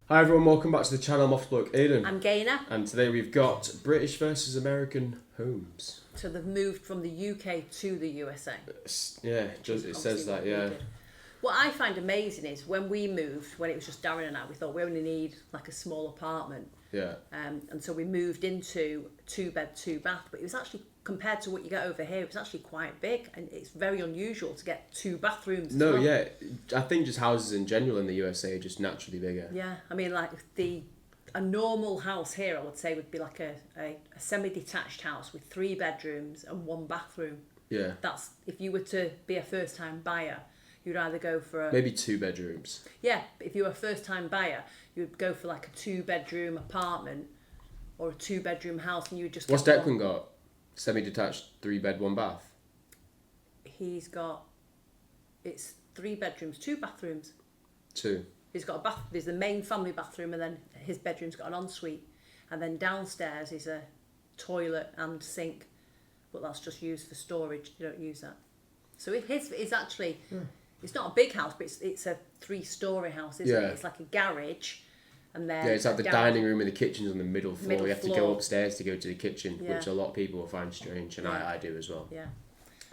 Hi everyone, welcome back to the channel. I'm off bloke Aidan. I'm Gaynor. And today we've got British versus American homes. So they've moved from the UK to the USA. Yeah, it says that, yeah. What I find amazing is when we moved, when it was just Darren and I, we thought we only need like a small apartment. Yeah. And so we moved into 2-bed, 2-bath, but it was actually, compared to what you get over here, it was actually quite big, and it's very unusual to get 2 bathrooms. No, well. Yeah, I think just houses in general in the USA are just naturally bigger. Yeah, I mean, like a normal house here, I would say, would be like a semi-detached house with 3 bedrooms and 1 bathroom. Yeah. That's, if you were to be a first-time buyer, you'd either go for maybe 2 bedrooms. Yeah, if you were a first-time buyer, you would go for like a 2-bedroom apartment or a 2-bedroom house, and you would just. What's Declan got? Semi-detached, 3-bed, 1 bath. He's got. It's 3 bedrooms, 2 bathrooms. 2. He's got a bath. There's the main family bathroom, and then his bedroom's got an ensuite, and then downstairs is a toilet and sink, but that's just used for storage. You don't use that. So his is actually. It's not a big house, but it's a 3-story house, isn't it? It's like a garage, and then it's like the dining room and the kitchen's on the middle floor. You have to go upstairs to go to the kitchen, which a lot of people will find strange, and I do as well. Yeah.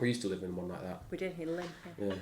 We used to live in one like that. We did in Lynn. Yeah.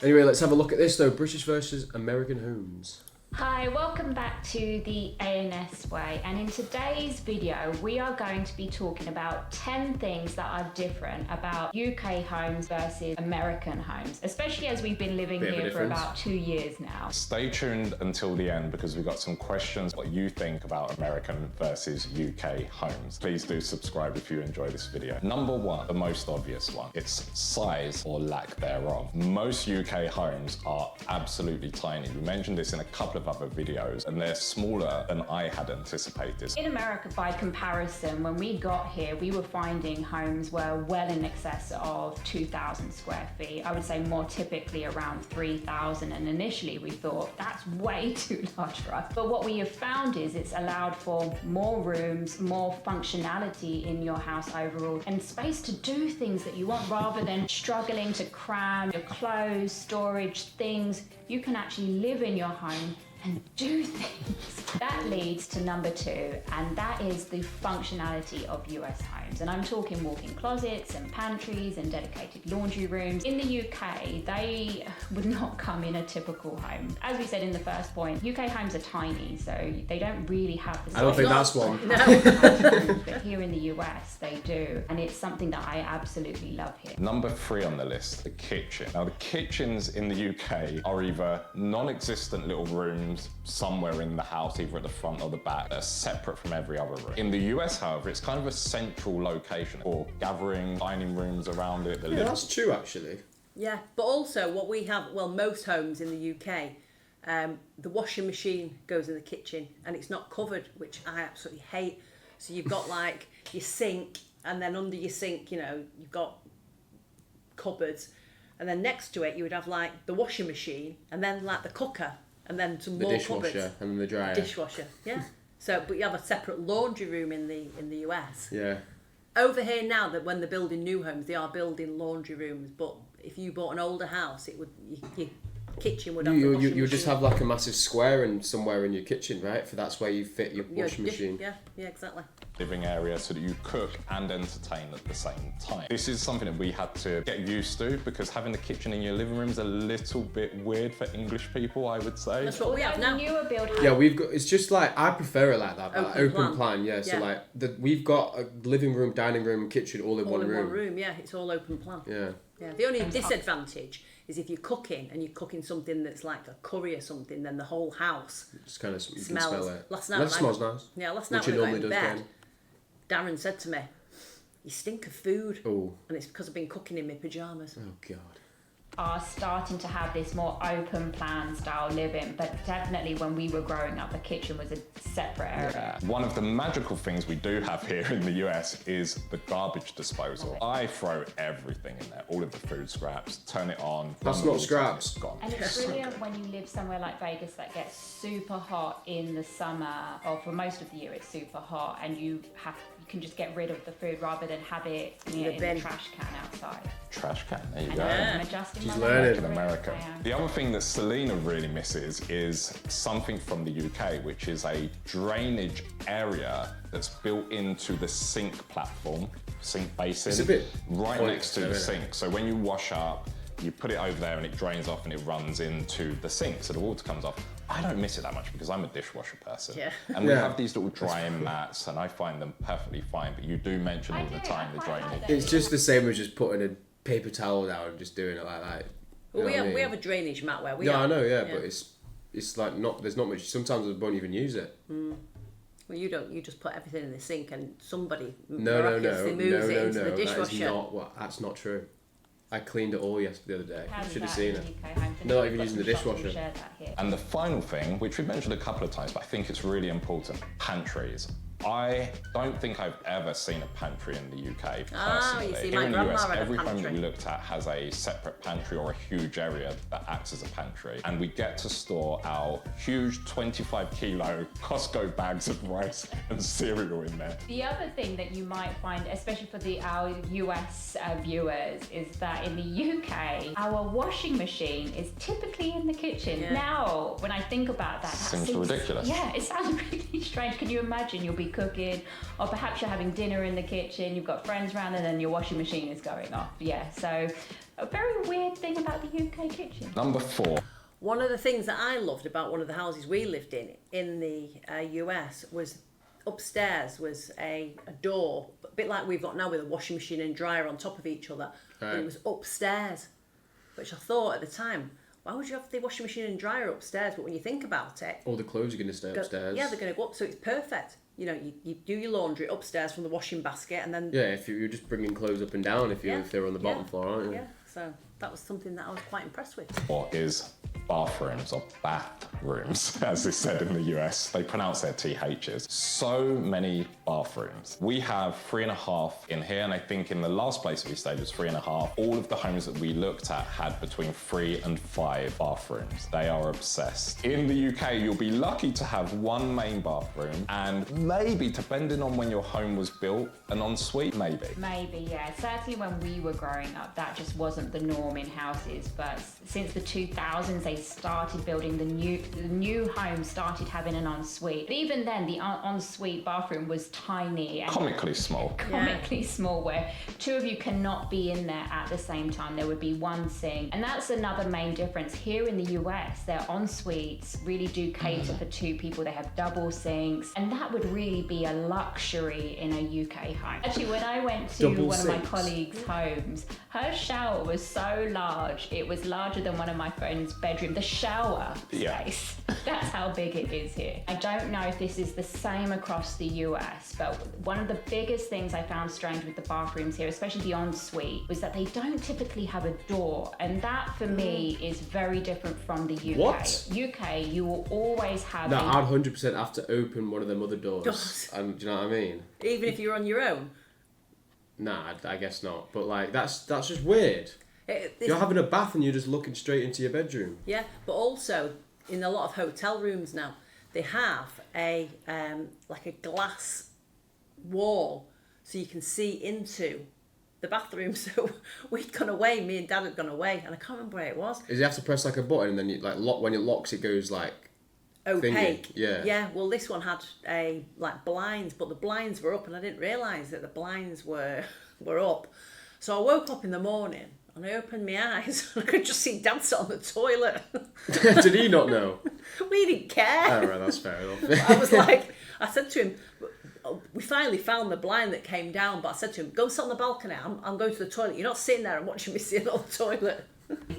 Anyway, let's have a look at this though. British versus American homes. Hi, welcome back to the ANS Way, and in today's video we are going to be talking about 10 things that are different about UK homes versus American homes, especially as we've been living here for about 2 years now. Stay tuned until the end because we've got some questions what you think about American versus UK homes. Please do subscribe if you enjoy this video. Number 1, the most obvious one, it's size or lack thereof. Most UK homes are absolutely tiny. We mentioned this in a couple of other videos, and they're smaller than I had anticipated. In America, by comparison, when we got here, we were finding homes were well in excess of 2,000 square feet. I would say more typically around 3,000, and initially we thought that's way too large for us. But what we have found is it's allowed for more rooms, more functionality in your house overall, and space to do things that you want rather than struggling to cram your clothes, storage, things. You can actually live in your home and do things. That leads to number 2, and that is the functionality of US homes. And I'm talking walk-in closets and pantries and dedicated laundry rooms. In the UK, they would not come in a typical home. As we said in the first point, UK homes are tiny, so they don't really have the. I don't think that's one. No. But here in the US, they do, and it's something that I absolutely love here. Number 3 on the list, the kitchen. Now, the kitchens in the UK are either non-existent little rooms somewhere in the house, either at the front or the back, that are separate from every other room. In the US, however, it's kind of a central location for gathering, dining rooms around it. Yeah, that's true actually. Yeah, but also what we have, well, most homes in the UK, the washing machine goes in the kitchen and it's not covered, which I absolutely hate. So you've got like your sink, and then under your sink, you know, you've got cupboards, and then next to it you would have like the washing machine, and then like the cooker, and then some more dishwasher, cupboards. and then the dryer. Dishwasher, yeah. So, but you have a separate laundry room in the US. Yeah. Over here now, that when they're building new homes, they are building laundry rooms. But if you bought an older house, it would your kitchen would have the washing machine. You just have like a massive square and somewhere in your kitchen, right? For that's where you fit your washing machine. Yeah, exactly. Living area so that you cook and entertain at the same time. This is something that we had to get used to because having the kitchen in your living room is a little bit weird for English people, I would say. That's what we have now. Newer build house. Yeah, we've got. It's just like I prefer it like that, but open plan. Yeah, so Yeah. like we've got a living room, dining room, and kitchen all in one room. All in one room, yeah. It's all open plan. Yeah. Yeah. The only disadvantage is if you're cooking and you're cooking something that's like a curry or something, then the whole house Just kind of you smells. can smell it. Last night, That smells nice. Yeah, last Which night it when I got in normally bed, does, Darren said to me, "You stink of food," Oh. and it's because I've been cooking in my pajamas. Oh god. Are starting to have this more open plan style living, but definitely when we were growing up, the kitchen was a separate area. One of the magical things we do have here in the US is the garbage disposal. I throw everything in there, all of the food scraps, turn it on. That's not scraps. It's gone. And it's brilliant when you live somewhere like Vegas that gets super hot in the summer, or for most of the year it's super hot, and you can just get rid of the food rather than have it in the trash can outside. Trash can, there you And go. I'm adjusting She's learning. In America. The other thing that Selena really misses is something from the UK, which is a drainage area that's built into the sink platform, sink basin, It's a bit right next to the isn't it? sink. So when you wash up, you put it over there and it drains off and it runs into the sink, so the water comes off. I don't miss it that much because I'm a dishwasher person. Yeah. And we have these little drying mats and I find them perfectly fine, but you do mention all the time the drainage. It's just the same as just putting a paper towel down and just doing it like that. Well, we have a drainage mat where we Yeah, I know, but it's like there's not much. Sometimes I won't even use it. Well, you don't. You just put everything in the sink, and somebody No, miraculously moves it into the dishwasher. That's not true. I cleaned it all the other day. How You does should have that seen in it. the UK homes? Not We've even got using the some shops dishwasher. who share that here. And the final thing, which we've mentioned a couple of times, but I think it's really important, pantries. I don't think I've ever seen a pantry in the UK personally. you see, Here my in the grandma US, had a every home that pantry. we looked at has a separate pantry or a huge area that acts as a pantry. And we get to store our huge 25 kilo Costco bags of rice and cereal in there. The other thing that you might find, especially for our US viewers, is that in the UK, our washing machine is typically in the kitchen. Yeah. Now, when I think about that, Seems ridiculous. Yeah, it sounds really strange. Can you imagine you'll be cooking, or perhaps you're having dinner in the kitchen, you've got friends around, and then your washing machine is going off. Yeah, so a very weird thing about the UK kitchen. Number 4. One of the things that I loved about one of the houses we lived in the US was upstairs was a door, a bit like we've got now with a washing machine and dryer on top of each other. But it was upstairs, which I thought at the time, why would you have the washing machine and dryer upstairs? But when you think about it, All the clothes are going to stay upstairs. yeah, they're going to go up, so it's perfect. You know, you do your laundry upstairs from the washing basket, and then Yeah, if you're just bringing clothes up and down, if they're on the bottom Yeah. floor, aren't you? yeah. So that was something that I was quite impressed with. What is bathrooms or bathrooms, as they said in the US. They pronounce their THs. So many bathrooms. We have 3.5 in here, and I think in the last place that we stayed was 3.5. All of the homes that we looked at had between 3 and 5 bathrooms. They are obsessed. In the UK, you'll be lucky to have one main bathroom and maybe, depending on when your home was built, an ensuite, maybe. Maybe, yeah. Certainly when we were growing up, that just wasn't the norm in houses. But since the 2000s, they started building the new homes started having an ensuite. But even then, the ensuite bathroom was tiny and Comically small. comically small, where 2 of you cannot be in there at the same time. There would be one sink, and that's another main difference. Here in the US, their en-suites really do cater for 2 people. They have double sinks, and that would really be a luxury in a UK home. Actually, when I went to Double one of my sinks. colleagues' homes, her shower was so large, it was larger than one of my friend's bedroom. The shower space. That's how big it is here. I don't know if this is the same across the US, but one of the biggest things I found strange with the bathrooms here, especially the ensuite, was that they don't typically have a door, and that for me is very different from the UK. What? UK, you will always have No, a I'd 100% have to open one of them other doors. And do you know what I mean? Even if you're on your own. Nah, I guess not. But like, that's just weird. You're having a bath and you're just looking straight into your bedroom. Yeah, but also in a lot of hotel rooms now, they have a like a glass wall so you can see into the bathroom. So we'd gone away, me and Dad had gone away, and I can't remember where it was. Is you have to press like a button and then you like lock when it locks it goes like Opaque. thingy. Yeah. Yeah, well this one had a like blinds, but the blinds were up and I didn't realise that the blinds were up. So I woke up in the morning and I opened my eyes and I could just see Dad sit on the toilet. Did he not know? We didn't care. Oh right, that's fair enough. I was like, I said to him, we finally found the blind that came down, but I said to him, go sit on the balcony, I'm going to the toilet. You're not sitting there and watching me sit on the toilet.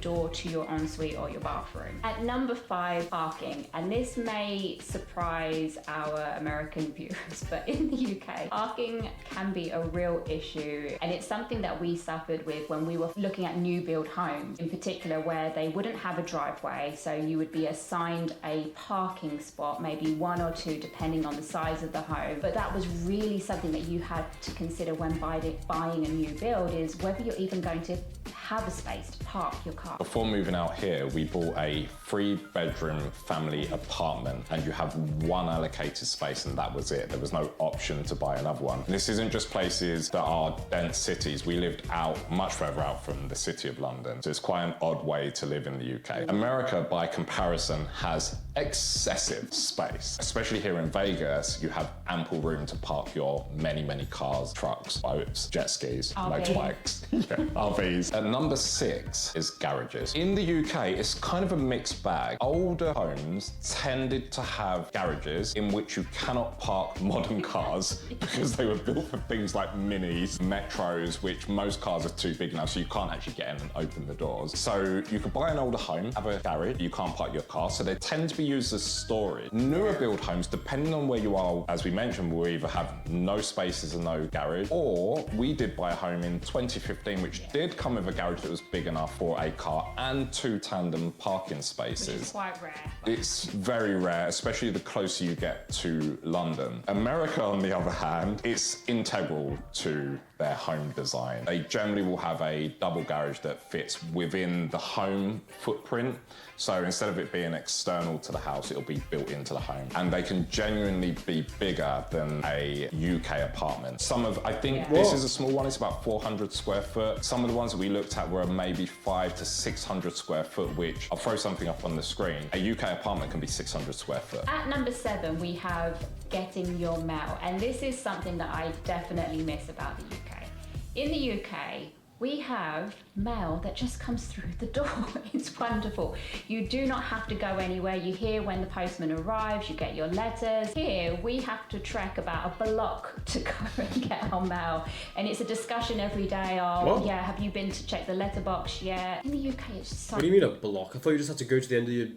door to your ensuite or your bathroom. At number 5, parking. And this may surprise our American viewers, but in the UK, parking can be a real issue. And it's something that we suffered with when we were looking at new build homes, in particular where they wouldn't have a driveway. So you would be assigned a parking spot, maybe 1 or 2, depending on the size of the home. But that was really something that you had to consider when buying a new build, is whether you're even going to have a space to park park your car. Before moving out here, we bought a 3-bedroom family apartment, and you have one allocated space, and that was it. There was no option to buy another one. And this isn't just places that are dense cities. We lived out, much further out from the city of London. So it's quite an odd way to live in the UK. America, by comparison, has excessive space. Especially here in Vegas, you have ample room to park your many, many cars, trucks, boats, jet skis, motorbikes, RVs. At number 6 is garages. In the UK, it's kind of a mixed bag. Older homes tended to have garages in which you cannot park modern cars because they were built for things like minis, metros, which most cars are too big now, so you can't actually get in and open the doors. So you could buy an older home, have a garage, you can't park your car, so they tend to be used as storage. Newer build homes, depending on where you are, as we mentioned, will either have no spaces and no garage, or we did buy a home in 2015 which did come with a garage that was big enough for a car and 2 tandem parking spaces. Which is quite rare. It's very rare, especially the closer you get to London. America, on the other hand, it's integral to their home design. They generally will have a double garage that fits within the home footprint. So instead of it being external to the house, it'll be built into the home. And they can genuinely be bigger than a UK apartment. I think this is a small one, it's about 400 square foot. Some of the ones that we looked at were maybe 500 to 600 square foot, which I'll throw something up on the screen. A UK apartment can be 600 square foot. At number 7, we have getting your mail. And this is something that I definitely miss about the UK. In the UK, we have mail that just comes through the door. It's wonderful. You do not have to go anywhere. You hear when the postman arrives, you get your letters. Here, we have to trek about a block to go and get our mail. And it's a discussion every day of, have you been to check the letterbox yet? In the UK, it's so... What do you mean a block? I thought you just had to go to the end of your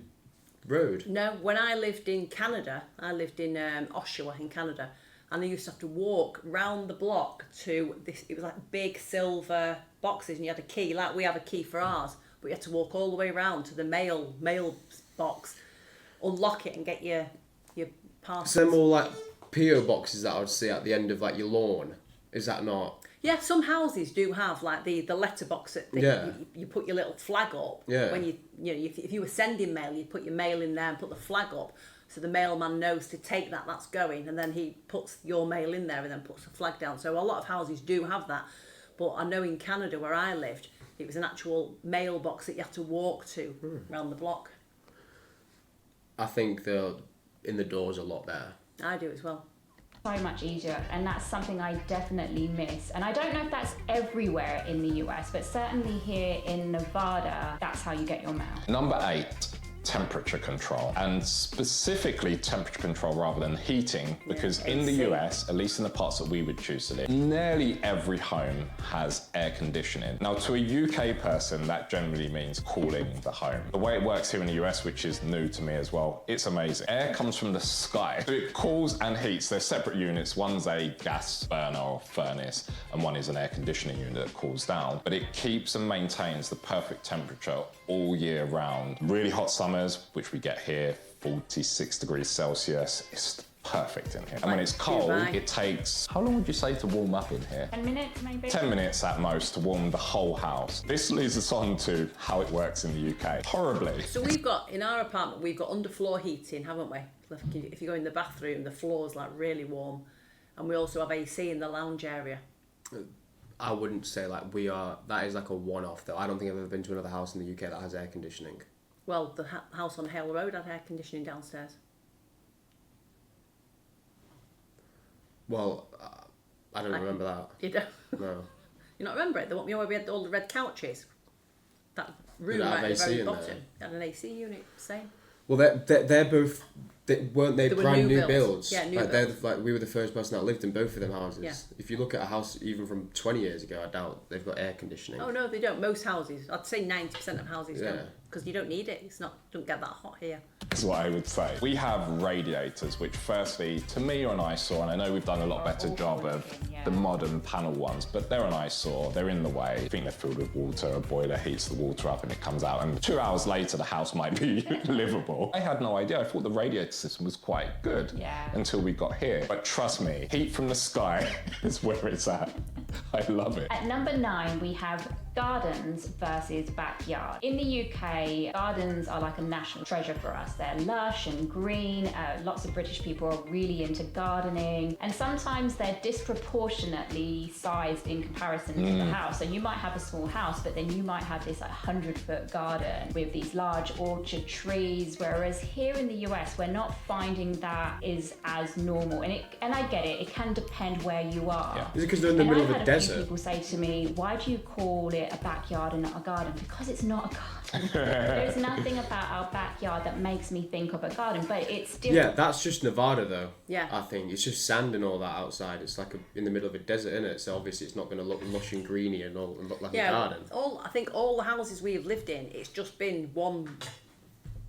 road. No, when I lived in Canada, I lived in Oshawa in Canada, and I used to have to walk round the block to this, it was like big silver boxes, and you had a key, like we have a key for ours, but you had to walk all the way around to the mail box, unlock it and get your parcels. So they're more like P.O. boxes that I would see at the end of like your lawn. Is that not? Yeah, some houses do have like the letterbox that you put your little flag up. Yeah. When if you were sending mail, you'd put your mail in there and put the flag up. So the mailman knows to take that's going, and then he puts your mail in there and then puts the flag down. So a lot of houses do have that. But I know in Canada where I lived, it was an actual mailbox that you had to walk to around the block. I think in the door's a lot better. I do as well. So much easier, and that's something I definitely miss. And I don't know if that's everywhere in the US, but certainly here in Nevada, that's how you get your mail. Number 8. Temperature control, and specifically temperature control rather than heating, because in the US, at least in the parts that we would choose to live, nearly every home has air conditioning. Now, to a UK person, that generally means cooling the home. The way it works here in the US, which is new to me as well, it's amazing. Air comes from the sky, so it cools and heats. They're separate units. One's a gas burner or furnace, and one is an air conditioning unit that cools down, but it keeps and maintains the perfect temperature all year round. Really hot summers, which we get here, 46 degrees Celsius, it's perfect in here. And when it's cold, it takes, how long would you say to warm up in here? 10 minutes maybe? 10 minutes at most to warm the whole house. This leads us on to how it works in the UK. Horribly. So we've got, in our apartment, we've got underfloor heating, haven't we? If you go in the bathroom, the floor's like really warm. And we also have AC in the lounge area. I wouldn't say like that is like a one-off though. I don't think I've ever been to another house in the UK that has air conditioning. Well, the house on Hale Road had air conditioning downstairs. Well, I don't remember that. You don't? No. You not remember it? The one where we had all the red couches? That room right at the very bottom had an AC unit, same. Well, they're both... weren't they brand new builds? Yeah, new builds. We were the first person that lived in both of them houses. Yeah. If you look at a house even from 20 years ago, I doubt they've got air conditioning. Oh no, they don't. Most houses, I'd say 90% of houses don't, because you don't need it. Don't get that hot here. That's what I would say. We have radiators, which firstly, to me, are an eyesore, and I know we've done a lot better job of the modern panel ones, but they're an eyesore, they're in the way. I think they're filled with water, a boiler heats the water up and it comes out, and 2 hours later the house might be livable. I had no idea, I thought the radiator system was quite good until we got here. But trust me, heat from the sky is where it's at. I love it. At number 9, we have Gardens versus backyard. In the UK, gardens are like a national treasure for us. They're lush and green. Lots of British people are really into gardening, and sometimes they're disproportionately sized in comparison to the house. So you might have a small house, but then you might have this like 100-foot garden with these large orchard trees, whereas here in the US, we're not finding that is as normal. And I get it, it can depend where you are. Yeah. Is it because they're in the middle of a desert? I've had a few people say to me, why do you call it a backyard and not a garden? Because it's not a garden. There's nothing about our backyard that makes me think of a garden, but it's still... Yeah, that's just Nevada though. Yeah. I think it's just sand and all that outside. It's like in the middle of a desert, isn't it? So obviously it's not going to look lush and greeny and look like a garden. I think all the houses we have lived in, it's just been one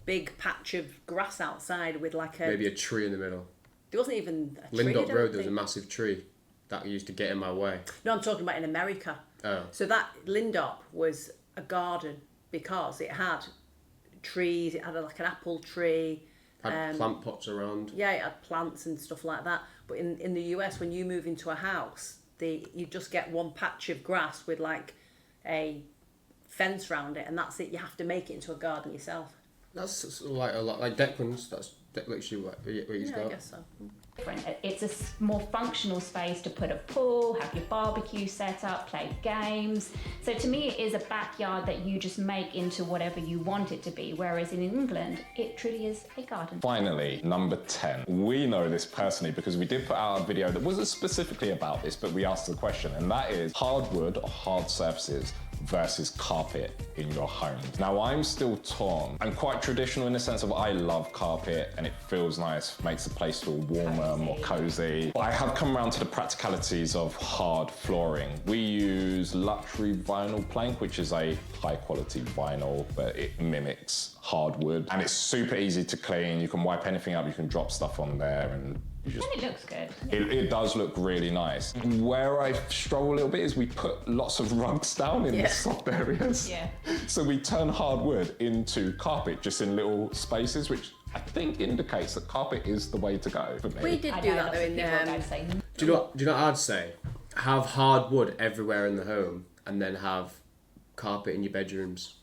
big patch of grass outside with like maybe a tree in the middle. There wasn't even a tree. Lindop Road, there was a massive tree that used to get in my way. No, I'm talking about in America. Oh. So that Lindop was a garden because it had trees, it had like an apple tree. Had plant pots around. Yeah, it had plants and stuff like that. But in the US, when you move into a house, you just get one patch of grass with like a fence around it, and that's it. You have to make it into a garden yourself. That's sort of like a lot like Declan's. That's literally what he's got. I guess so. It's a more functional space to put a pool, have your barbecue set up, play games. So to me, it is a backyard that you just make into whatever you want it to be, whereas in England, it truly is a garden. Finally, number 10. We know this personally because we did put out a video that wasn't specifically about this, but we asked the question, and that is hardwood or hard surfaces versus carpet in your home. Now, I'm still torn. I'm quite traditional in the sense of I love carpet and it feels nice, makes the place feel warmer, more cozy. But I have come around to the practicalities of hard flooring. We use luxury vinyl plank, which is a high quality vinyl, but it mimics hardwood. And it's super easy to clean. You can wipe anything up, you can drop stuff on there, and And it looks good. it does look really nice. Where I struggle a little bit is we put lots of rugs down in the soft areas. Yeah. So we turn hardwood into carpet just in little spaces, which I think indicates that carpet is the way to go for me. We did do that though in Do you know what I'd say? Have hardwood everywhere in the home and then have carpet in your bedrooms.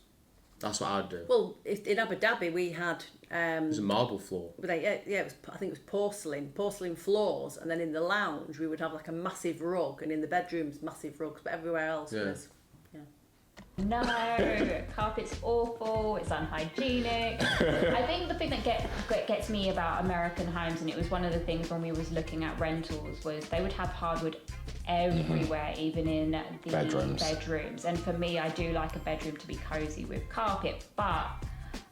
That's what I'd do. Well, in Abu Dhabi we had It was a marble floor. I think it was porcelain floors, and then in the lounge we would have like a massive rug, and in the bedrooms massive rugs, but everywhere else was. No, carpet's awful, it's unhygienic. I think the thing that gets me about American homes, and it was one of the things when we was looking at rentals, was they would have hardwood everywhere, even in the bedrooms. And for me, I do like a bedroom to be cozy with carpet, but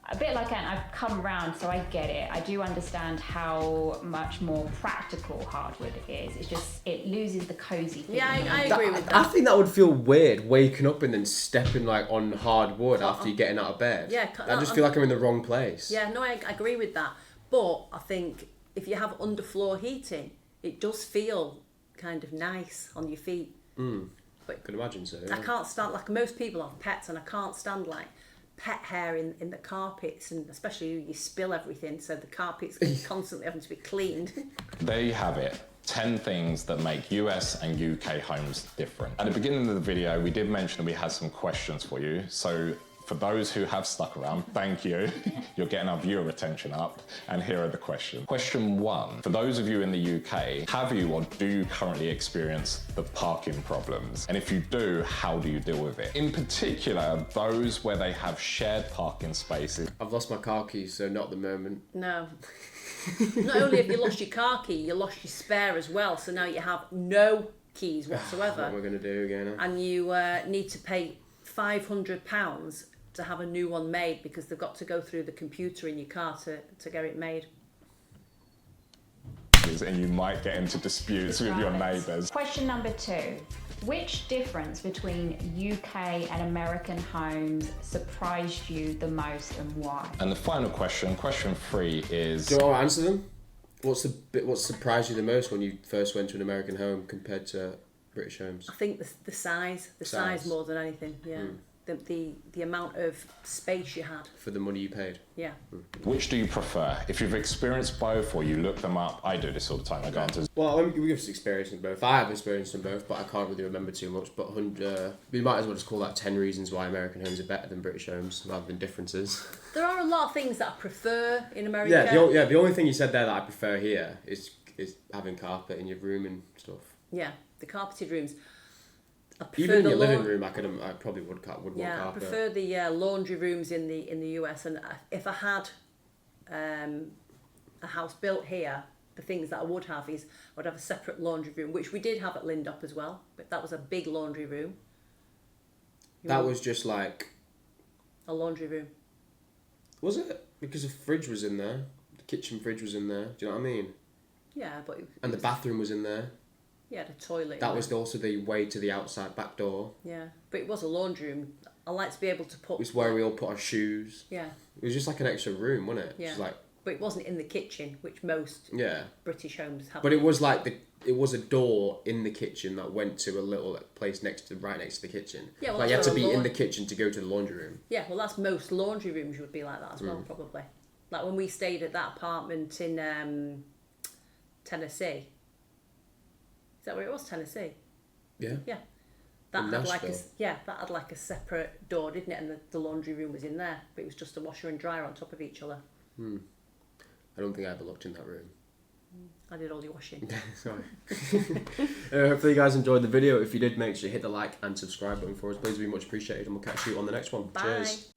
a bit like Ant, I've come around, so I get it. I do understand how much more practical hardwood is. It's just, it loses the cozy thing. Yeah, I agree with that. I think that would feel weird, waking up and then stepping like on hardwood after you're getting out of bed. Yeah, I just feel like I'm in the wrong place. Yeah, no, I agree with that. But I think if you have underfloor heating, it does feel kind of nice on your feet. But I can imagine so. Yeah. I can't stand, like most people have pets, and I can't stand like pet hair in the carpets, and especially you spill everything, so the carpet's constantly having to be cleaned. There you have it. 10 things that make US and UK homes different. At the beginning of the video, we did mention that we had some questions for you. So for those who have stuck around, thank you. You're getting our viewer attention up. And here are the questions. Question 1. For those of you in the UK, have you or do you currently experience the parking problems? And if you do, how do you deal with it? In particular, those where they have shared parking spaces. I've lost my car keys, so not at the moment. No. Not only have you lost your car key, you lost your spare as well, so now you have no keys whatsoever. What we're going to do again. And you need to pay £500 to have a new one made, because they've got to go through the computer in your car to get it made. And you might get into disputes with your neighbours. Question number 2. Which difference between UK and American homes surprised you the most, and why? And the final question, question 3 is... Do you want to answer them? What surprised you the most when you first went to an American home compared to British homes? I think the size more than anything, yeah. the amount of space you had. For the money you paid. Yeah. Which do you prefer? If you've experienced both or you look them up, I do this all the time. I go onto Well, we've experienced them both. I have experienced them both, but I can't really remember too much. But we might as well just call that 10 reasons why American homes are better than British homes, rather than differences. There are a lot of things that I prefer in America. Yeah, the only thing you said there that I prefer here is having carpet in your room and stuff. Yeah, the carpeted rooms. I prefer Even in the your living room, I probably would want Yeah, I carpet. prefer the laundry rooms in the US, and if I had a house built here, the things that I would have is I'd have a separate laundry room, which we did have at Lindop as well, but that was a big laundry room. That was just like... A laundry room. Was it? Because the fridge was in there. The kitchen fridge was in there. Do you know what I mean? Yeah, but... And the bathroom was in there. Yeah, the toilet. That was also the way to the outside back door. Yeah, but it was a laundry room. I like to be able to put... It's where we all put our shoes. Yeah. It was just like an extra room, wasn't it? Yeah. Just like... But it wasn't in the kitchen, which most British homes have. But it was like it was a door in the kitchen that went to a little place right next to the kitchen. Yeah, well, like you had to be in laundry. the kitchen to go to the laundry room. Yeah, well, that's most laundry rooms would be like that as well, probably. Like when we stayed at that apartment in Tennessee. Is that where it was, Tennessee? Yeah. Yeah. That In had Nashville. that had like a separate door, didn't it? And the laundry room was in there, but it was just a washer and dryer on top of each other. I don't think I ever looked in that room. I did all the washing. Sorry. Hopefully you guys enjoyed the video. If you did, make sure you hit the like and subscribe button for us. Please, be much appreciated, and we'll catch you on the next one. Bye. Cheers.